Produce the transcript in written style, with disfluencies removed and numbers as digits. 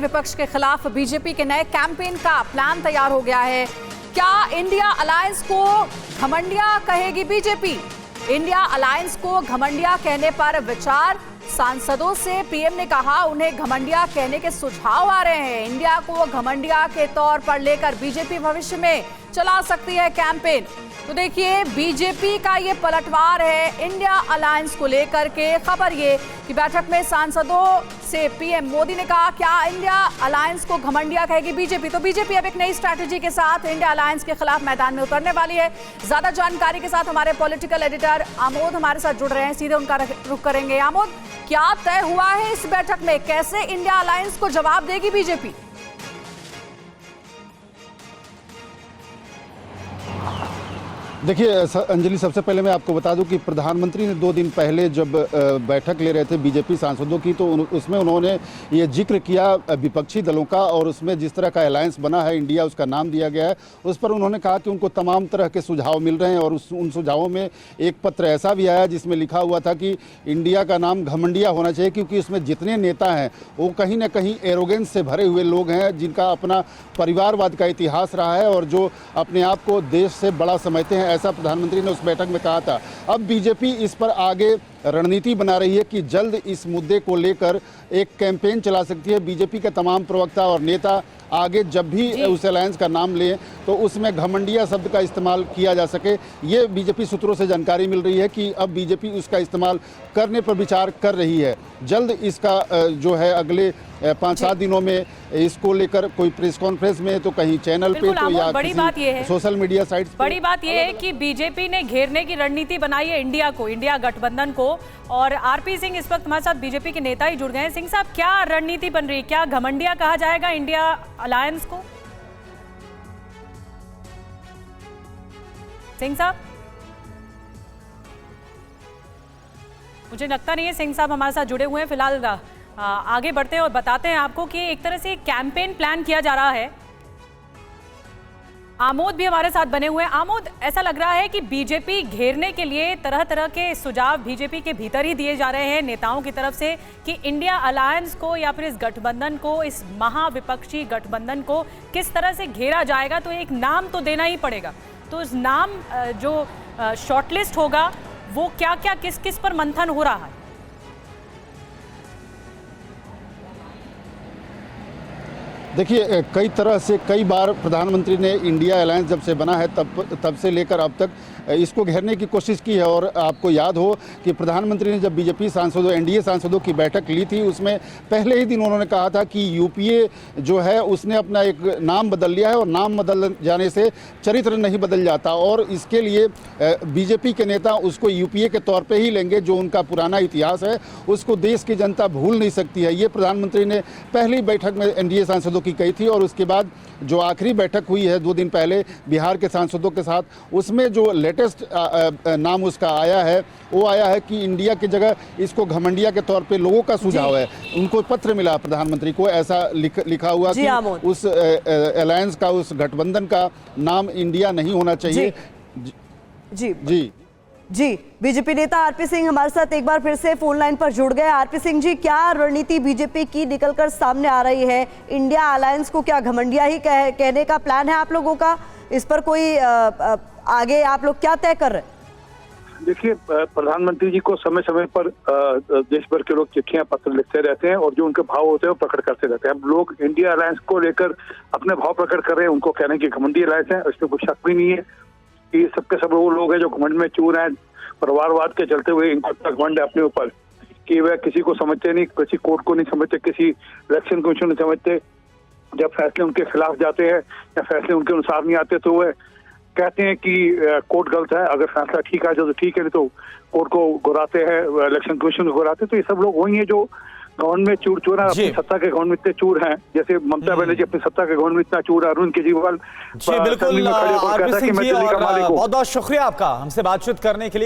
विपक्ष के खिलाफ बीजेपी के नए कैंपेन का प्लान तैयार हो गया है। क्या इंडिया अलायंस को घमंडिया कहेगी बीजेपी? इंडिया अलायंस को घमंडिया कहने पर विचार, सांसदों से पीएम ने कहा उन्हें घमंडिया कहने के सुझाव आ रहे हैं। इंडिया को घमंडिया के तौर पर लेकर बीजेपी भविष्य में चला सकती है कैंपेन। तो देखिए, बीजेपी का ये पलटवार है इंडिया अलायंस को लेकर के। खबर ये कि बैठक में सांसदों से पीएम मोदी ने कहा क्या इंडिया अलायंस को घमंडिया कहेगी बीजेपी? तो बीजेपी अब एक नई स्ट्रैटेजी के साथ इंडिया अलायंस के खिलाफ मैदान में उतरने वाली है। ज्यादा जानकारी के साथ हमारे पॉलिटिकल एडिटर आमोद हमारे साथ जुड़ रहे हैं, सीधे उनका रुख करेंगे। आमोद, क्या तय हुआ है इस बैठक में? कैसे इंडिया अलायंस को जवाब देगी बीजेपी? देखिए अंजलि, सबसे पहले मैं आपको बता दूं कि प्रधानमंत्री ने 2 दिन पहले जब बैठक ले रहे थे बीजेपी सांसदों की, तो उसमें उन्होंने ये जिक्र किया विपक्षी दलों का, और उसमें जिस तरह का अलायंस बना है इंडिया, उसका नाम दिया गया है, उस पर उन्होंने कहा कि उनको तमाम तरह के सुझाव मिल रहे हैं। और उन सुझावों में एक पत्र ऐसा भी आया जिसमें लिखा हुआ था कि इंडिया का नाम घमंडिया होना चाहिए, क्योंकि उसमें जितने नेता हैं वो कहीं ना कहीं एरोगेंस से भरे हुए लोग हैं, जिनका अपना परिवारवाद का इतिहास रहा है और जो अपने आप को देश से बड़ा समझते हैं, ऐसा प्रधानमंत्री ने उस बैठक में कहा था। अब बीजेपी इस पर आगे रणनीति बना रही है कि जल्द इस मुद्दे को लेकर एक कैंपेन चला सकती है। बीजेपी के तमाम प्रवक्ता और नेता आगे जब भी उस अलायंस का नाम लें तो उसमें घमंडिया शब्द का इस्तेमाल किया जा सके। ये बीजेपी सूत्रों से जानकारी मिल रही है कि अब बीजेपी उसका इस्तेमाल करने पर विचार कर रही है। जल्द इसका जो है अगले 5-7 दिनों में इसको लेकर कोई प्रेस कॉन्फ्रेंस में, तो कहीं चैनल पे, तो या बड़ी बात ये है, सोशल मीडिया साइट्स। बड़ी बात ये है कि बीजेपी ने घेरने की रणनीति बनाई है इंडिया को, इंडिया गठबंधन को। और आरपी सिंह इस वक्त हमारे साथ बीजेपी के नेता ही जुड़ गए हैं। सिंह साहब, क्या रणनीति बन रही है? क्या घमंडिया कहा जाएगा इंडिया अलायंस को? सिंह साहब, मुझे लगता नहीं है सिंह साहब हमारे साथ जुड़े हुए हैं। फिलहाल आगे बढ़ते हैं और बताते हैं आपको कि एक तरह से कैंपेन प्लान किया जा रहा है। आमोद भी हमारे साथ बने हुए हैं। आमोद, ऐसा लग रहा है कि बीजेपी घेरने के लिए तरह तरह के सुझाव बीजेपी के भीतर ही दिए जा रहे हैं नेताओं की तरफ से कि इंडिया अलायंस को या फिर इस गठबंधन को, इस महाविपक्षी गठबंधन को किस तरह से घेरा जाएगा। तो एक नाम तो देना ही पड़ेगा। तो उस नाम जो शॉर्टलिस्ट होगा वो क्या क्या किस किस पर मंथन हो रहा है? देखिए, कई तरह से कई बार प्रधानमंत्री ने इंडिया अलायंस जब से बना है तब से लेकर अब तक इसको घेरने की कोशिश की है। और आपको याद हो कि प्रधानमंत्री ने जब बीजेपी सांसदों, एनडीए सांसदों की बैठक ली थी, उसमें पहले ही दिन उन्होंने कहा था कि यूपीए जो है उसने अपना एक नाम बदल लिया है और नाम बदल जाने से चरित्र नहीं बदल जाता, और इसके लिए बीजेपी के नेता उसको यूपीए के तौर पर ही लेंगे। जो उनका पुराना इतिहास है उसको देश की जनता भूल नहीं सकती है। ये प्रधानमंत्री ने पहली बैठक में एनडीए सांसदों की कही थी। और उसके बाद जो आखिरी बैठक हुई है 2 दिन पहले बिहार के सांसदों के साथ, उसमें जो लेटेस्ट नाम उसका आया है वो आया है कि इंडिया की जगह इसको घमंडिया के तौर पे लोगों का सुझाव है। उनको पत्र मिला प्रधानमंत्री को, ऐसा लिखा हुआ कि उस अलायंस का, उस गठबंधन का नाम इंडिया नहीं होना चाहिए। जी, बीजेपी नेता आरपी सिंह हमारे साथ एक बार फिर से फोन लाइन पर जुड़ गए। आरपी सिंह जी, क्या रणनीति बीजेपी की निकलकर सामने आ रही है? इंडिया अलायंस को क्या घमंडिया ही कहने का प्लान है आप लोगों का? इस पर कोई आगे आप लोग क्या तय कर रहे हैं? देखिए, प्रधानमंत्री जी को समय समय पर देश भर के लोग चिट्ठियां पत्र लिखते रहते हैं और जो उनके भाव होते हैं वो प्रकट करते रहते हैं। अब लोग इंडिया अलायंस को लेकर अपने भाव प्रकट कर रहे हैं, उनको कहने की घमंडी अलायंस है, इसमें कोई शक भी नहीं है। ये सबके सब वो लोग हैं जो घमंड में चूर हैं, परिवारवाद के चलते हुए इनको घमंड है अपने ऊपर कि वह किसी को समझते नहीं, किसी कोर्ट को नहीं समझते, किसी इलेक्शन कमीशन नहीं समझते। जब फैसले उनके खिलाफ जाते हैं या फैसले उनके अनुसार नहीं आते तो वह कहते हैं कि कोर्ट गलत है, अगर फैसला ठीक आ जाए तो ठीक है, नहीं तो कोर्ट को घुराते हैं, इलेक्शन कमीशन को घुराते हैं। तो ये सब लोग वही हैं जो गवर्नमेंट में चूर है, अपनी सत्ता के गवर्नमेंट में इतने चूर हैं। जैसे ममता बनर्जी अपनी सत्ता के गवर्नमेंट में इतना चूर है, अरविंद केजरीवाल बिल्कुल। बहुत बहुत शुक्रिया आपका हमसे बातचीत करने के लिए।